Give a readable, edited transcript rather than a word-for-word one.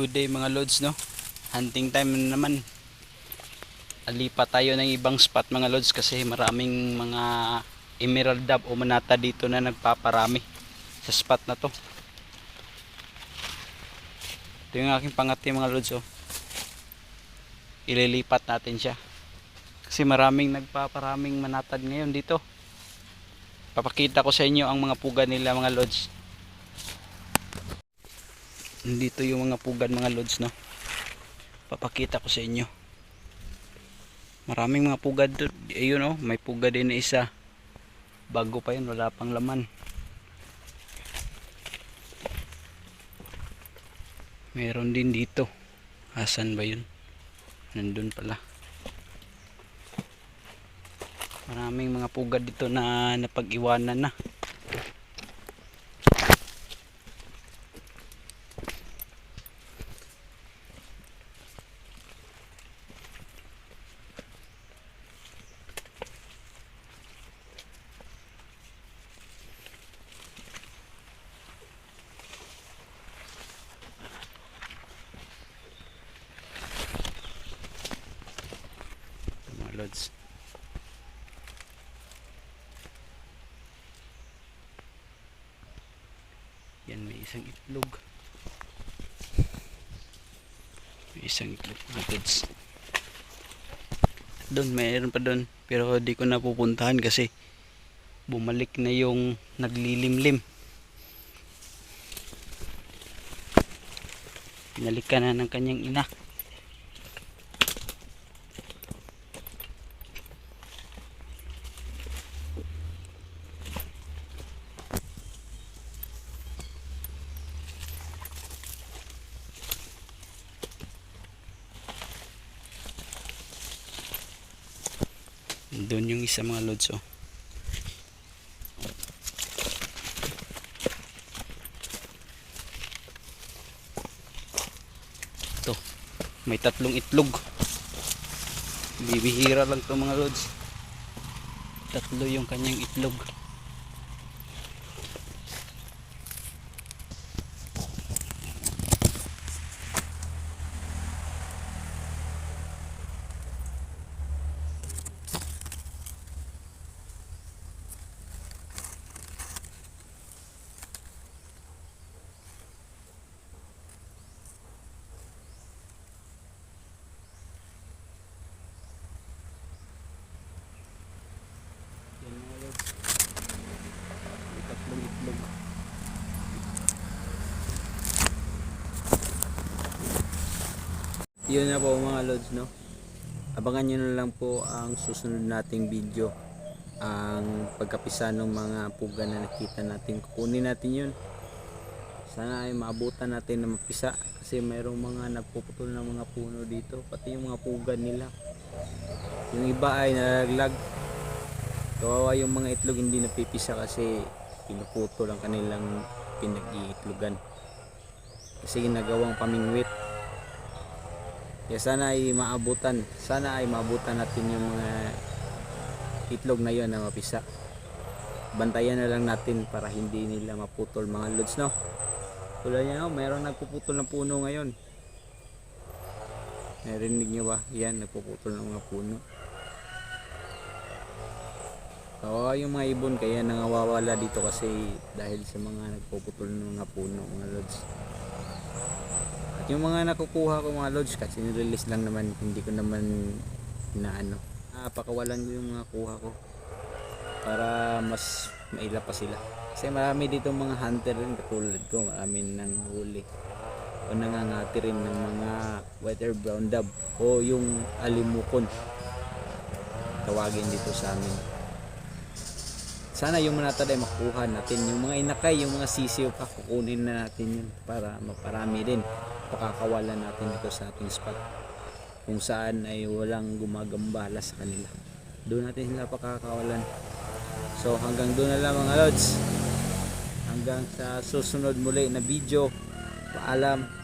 Good day mga lods, no? Hunting time na naman. Alipat tayo ng ibang spot mga lods kasi maraming mga emerald dab o manata dito na nagpaparami sa spot na to. Ito yung aking pangati mga lods, oh. Ililipat natin siya kasi maraming nagpaparaming manatad ngayon dito. Papakita ko sa inyo ang mga pugad nila mga lods. Dito yung mga pugad mga lods, no? Papakita ko sa inyo. Maraming mga pugad. Ayun, oh, may pugad din na isa. Bago pa yun, wala pang laman. Meron din dito. Asan ba yun? Nandun pala. Maraming mga pugad dito na napag-iwanan na. Lods. Yan, may isang itlog. May isang itlog mga lods. Doon, mayroon pa doon. Pero di ko napupuntahan kasi bumalik na yung naglilimlim. Pinalikan na ng kanyang ina. Doon yung isa mga lods, oh. Ito, may tatlong itlog. Bibihira lang to mga lods. Tatlo yung kanyang itlog. Yun na po mga lods, no? Abangan nyo na lang po ang susunod nating video, ang pagkapisa ng mga puga na nakita natin. Kukunin natin yun. Sana ay maabutan natin na mapisa kasi mayroong mga nagpuputol ng mga puno dito, pati yung mga puga nila. Yung iba ay nalaglag. Kawawa yung mga itlog hindi napipisa kasi pinuputol ang kanilang pinag-iitlogan kasi ginagawang pamingwit. Kaya sana ay maabutan natin yung mga itlog na yun na mapisa. Bantayan na lang natin para hindi nila maputol mga lods, no? Tulad niya, oh, mayroong nagpuputol ng puno ngayon. Narinig nyo ba? Yan, nagpuputol ng mga puno. Kawawa yung mga ibon kaya nangawawala dito kasi dahil sa mga nagpuputol ng mga puno mga lods. Yung mga nakukuha ko mga lods kasi nirelease lang naman, hindi ko naman pakawalan ko yung mga kuha ko para mas maila pa sila kasi marami dito mga hunter rin katulad ko, marami nang huli o nangangati rin ng mga white or brown dab o yung alimukon tawagin dito sa amin. Sana yung manatad ay makuha natin, yung mga inakay, yung mga sisiw pa kukunin na natin yun para maparami din. Pakakawalan natin ito sa ating spot kung saan ay walang gumagambala sa kanila, doon natin sila pakakawalan. So hanggang doon na lang mga lods, hanggang sa susunod muli na video. Paalam.